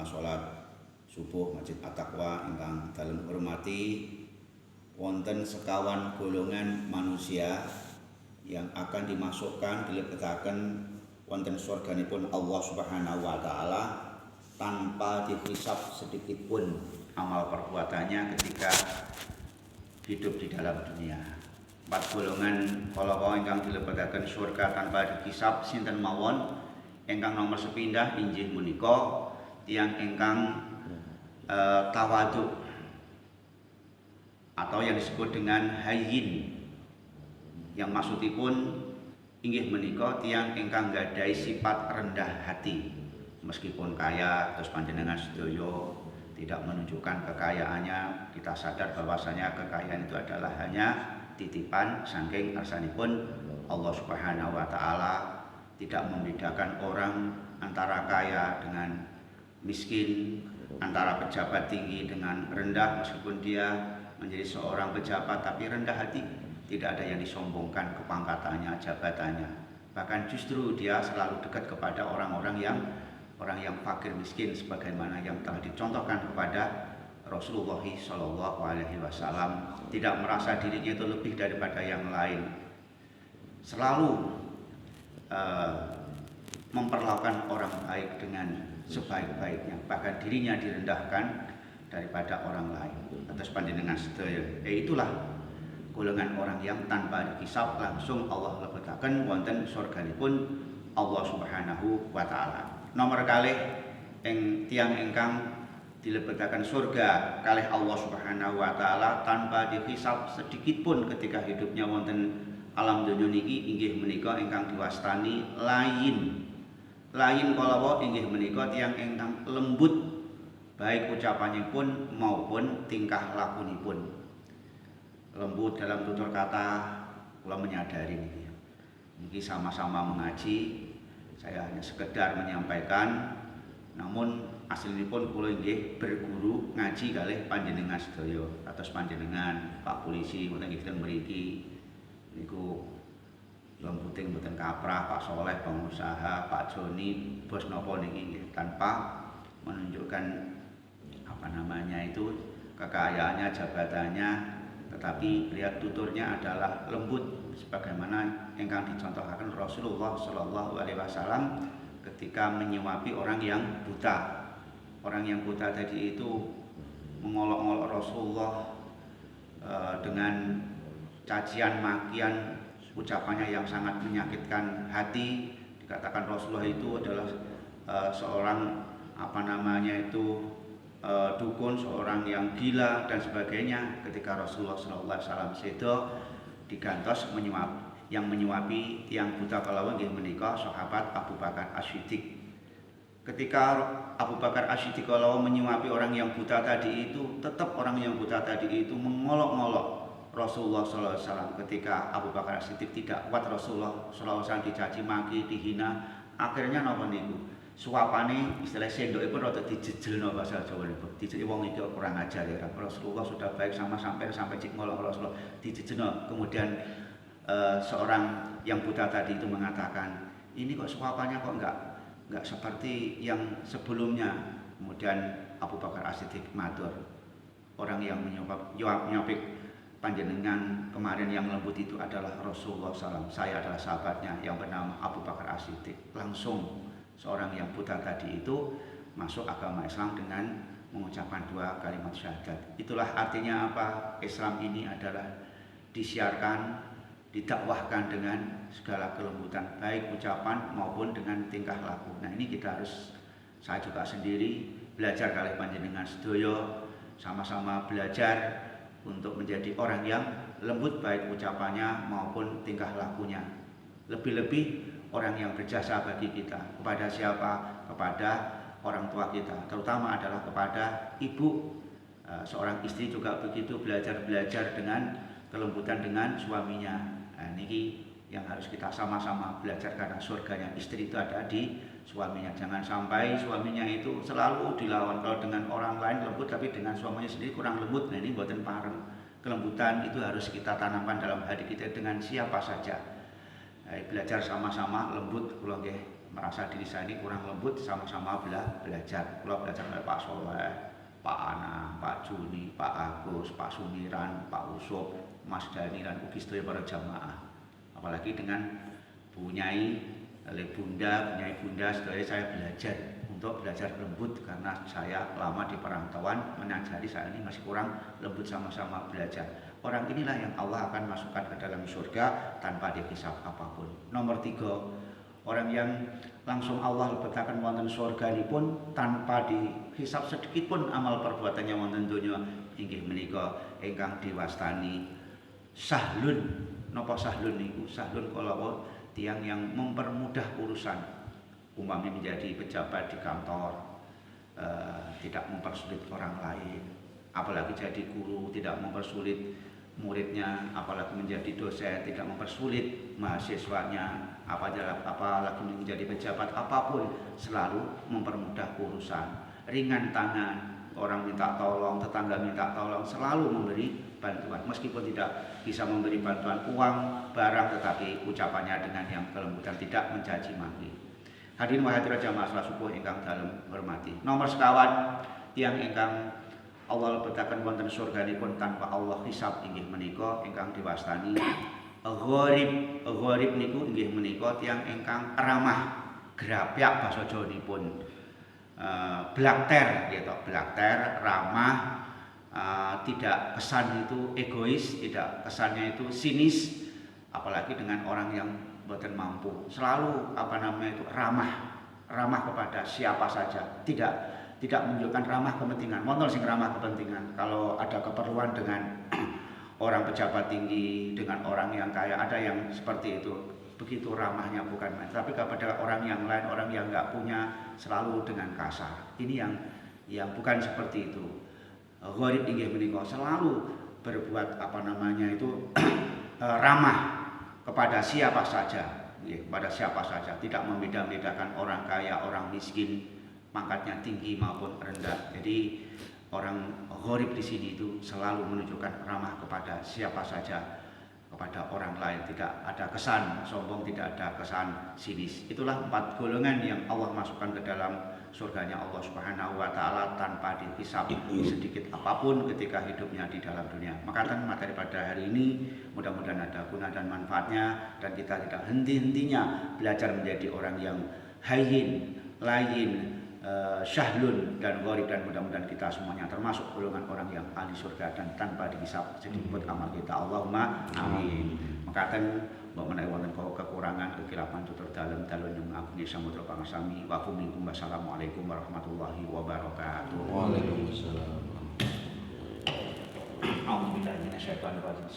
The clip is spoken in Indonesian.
jamaah salat subuh Masjid At-Taqwa ingkang dalem hormati, wonten sekawan golongan manusia yang akan dimasukkan dilebetaken wonten surganipun Allah Subhanahu wa taala tanpa dihisab sedikit pun amal perbuatannya ketika hidup di dalam dunia. 4 golongan kala ingkang dilebetaken surga tanpa dihisab sinten mawon? Ingkang nomor sepindah inggih menika tiyang ingkang tawadhu atau yang disebut dengan hayyin, yang maksudipun inggih menika tiyang ingkang gadhahi sifat rendah hati. Meskipun kaya, terus panjenengan sedaya tidak menunjukkan kekayaannya, kita sadar bahwasanya kekayaan itu adalah hanya titipan saking arsanipun Allah Subhanahu wa taala, tidak membedakan orang antara kaya dengan miskin, antara pejabat tinggi dengan rendah, meskipun dia menjadi seorang pejabat tapi rendah hati, tidak ada yang disombongkan kepangkatannya, jabatannya. Bahkan justru dia selalu dekat kepada orang yang fakir miskin, sebagaimana yang telah dicontohkan kepada Rasulullah Shallallahu Alaihi Wasallam. Tidak merasa dirinya itu lebih daripada yang lain, selalu memperlakukan orang baik dengan sebaik-baiknya, bahkan dirinya direndahkan daripada orang lain. Atas panjenengan sedaya, itulah golongan orang yang tanpa dihisab langsung Allah lebetaken wonten surganipun Allah Subhanahu wa taala. Nomor kalih tiyang ingkang dilebetaken surga kalih Allah Subhanahu wa taala tanpa dihisab sedikit pun ketika hidupnya wonten alam donya niki inggih menika ingkang diwastani layin. Layin kalawa inggih menika tiyang ingkang lembut baik ucapanipun maupun tingkah lakunipun. Lembut dalam tutur kata, kula menyadari niki sama-sama mengaji, saya hanya sekedar menyampaikan, namun aslinipun kula inggih berguru ngaji kalih panjenengan sedaya. Atus panjenengan Pak Polisi wonten nggih mriki niku lembuting mboten kaprah, Pak Soleh pengusaha, Pak Joni bos napa niki tanpa menunjukkan kekayaannya, jabatannya, tetapi lihat tuturnya adalah lembut sebagaimana ingkang dicontohkan Rasulullah Shallallahu Alaihi Wasallam ketika menyuapi orang yang buta. Orang yang buta tadi itu mengolok-olok Rasulullah dengan cacian makian, ucapannya yang sangat menyakitkan hati. Dikatakan Rasulullah itu adalah seorang dukun, seorang yang gila dan sebagainya. Ketika Rasulullah SAW sedo digantos yang menyuapi tiang buta kalawon nggih menika sahabat Abu Bakar As-Siddiq. Ketika Abu Bakar As-Siddiq kalawon menyuapi orang yang buta tadi itu, tetap orang yang buta tadi itu mengolok-olok Rasulullah SAW. Ketika Abu Bakar As-Siddiq tidak kuat Rasulullah SAW dicaci maki, dihina, akhirnya napa niku? Suapane istilah sendokipun rada dijejelno bahasa Jawa niku. Dijeki wong iki kurang ajar ya. Rasulullah sudah baik sama sampai cik ngolok Rasulullah dijejelno. Kemudian seorang yang buta tadi itu mengatakan, ini kok suapannya kok enggak seperti yang sebelumnya. Kemudian Abu Bakar As-Siddiq matur, orang yang menyopik panjenengan kemarin yang lembut itu adalah Rasulullah SAW. Saya adalah sahabatnya yang bernama Abu Bakar As-Siddiq. Langsung seorang yang buta tadi itu masuk agama Islam dengan mengucapkan 2 kalimat syahadat. Itulah artinya apa? Islam ini adalah disiarkan, didakwahkan dengan segala kelembutan, baik ucapan maupun dengan tingkah laku. Nah ini saya juga sendiri belajar kalih panjenengan sedaya, sama-sama belajar untuk menjadi orang yang lembut baik ucapannya maupun tingkah lakunya. Lebih-lebih orang yang berjasa bagi kita. Kepada siapa? Kepada orang tua kita, terutama adalah kepada ibu. Seorang istri juga begitu, belajar dengan kelembutan dengan suaminya. Nah, ini yang harus kita sama-sama belajar, karena surganya istri itu ada di suaminya. Jangan sampai suaminya itu selalu dilawan. Kalau dengan orang lain lembut, tapi dengan suaminya sendiri kurang lembut. Nah ini mboten pareng. Kelembutan itu harus kita tanamkan dalam hati kita dengan siapa saja. Belajar sama-sama lembut, kula nggih merasa diri saya ini kurang lembut, sama-sama belajar. Kalau belajar dari Pak Soleh, Pak Ana, Pak Juni, Pak Agus, Pak Sumiran, Pak Usop, Mas Dani dan ugi sedaya para jamaah. Apalagi dengan Bu Nyai, oleh Bunda sedaya saya belajar untuk belajar lembut karena saya lama di perantauan menyadari saya ini masih kurang lembut, sama-sama belajar. Orang inilah yang Allah akan masukkan ke dalam surga tanpa dihisab apapun. Nomor 3, orang yang langsung Allah letakkan wonten surga ini pun tanpa dihisab sedikit pun amal perbuatannya wonten donya inggih menika ingkang diwastani sahlun. Napa sahlun niku? Sahlun kala tiang yang mempermudah urusan, umpamanya menjadi pejabat di kantor, tidak mempersulit orang lain, apalagi jadi guru tidak mempersulit muridnya, apalagi menjadi dosen tidak mempersulit mahasiswanya, apalagi menjadi pejabat apapun selalu mempermudah urusan, ringan tangan, orang minta tolong, tetangga minta tolong, selalu memberi bantuan meskipun tidak bisa memberi bantuan uang, barang, tetapi ucapannya dengan yang kelembutan, tidak mencaci maki. Hadirin wa hadirat jamaah salat subuh ingkang dalem hormati. Nomor sekawan tiyang ingkang Allah lebetaken wonten surganipun tanpa Allah hisab inggih menika ingkang diwastani gharib. Gharib niku inggih menika tiyang ingkang ramah, grapyak basa Jawanipun. Blakter gitu, blakter, ramah, tidak kesan itu egois, tidak kesannya itu sinis, apalagi dengan orang yang boten mampu, selalu itu ramah kepada siapa saja, tidak menunjukkan ramah kepentingan. Montol sing ramah kepentingan, kalau ada keperluan dengan orang pejabat tinggi, dengan orang yang kaya, ada yang seperti itu, begitu ramahnya bukan main. Tapi kepada orang yang lain, orang yang nggak punya, selalu dengan kasar. Ini yang bukan seperti itu. Gharib inggih menika selalu berbuat ramah kepada siapa saja, kepada siapa saja, tidak membeda-bedakan orang kaya, orang miskin, pangkatnya tinggi maupun rendah. Jadi orang gharib di sini itu selalu menunjukkan ramah kepada siapa saja, kepada orang lain, tidak ada kesan sombong, tidak ada kesan sinis. Itulah 4 golongan yang Allah masukkan ke dalam surganya Allah Subhanahu wa taala tanpa dihisab sedikit apapun ketika hidupnya di dalam dunia. Maka materi pada hari ini mudah-mudahan ada guna dan manfaatnya, dan kita tidak henti-hentinya belajar menjadi orang yang hayyin, layin, syahlun dan gharib, dan mudah-mudahan kita semuanya termasuk golongan orang yang ahli surga dan tanpa dihisab sedikit amal kita. Allahumma amin. Makaten mbok menawi wonten kekurangan kekilapan tutur dalem dalun yang ngagungake samudra pangasami wa minkum. Wassalamualaikum warahmatullahi wabarakatuh. Waalaikumsalam. A'udzubillahi minasyaitonir rajim.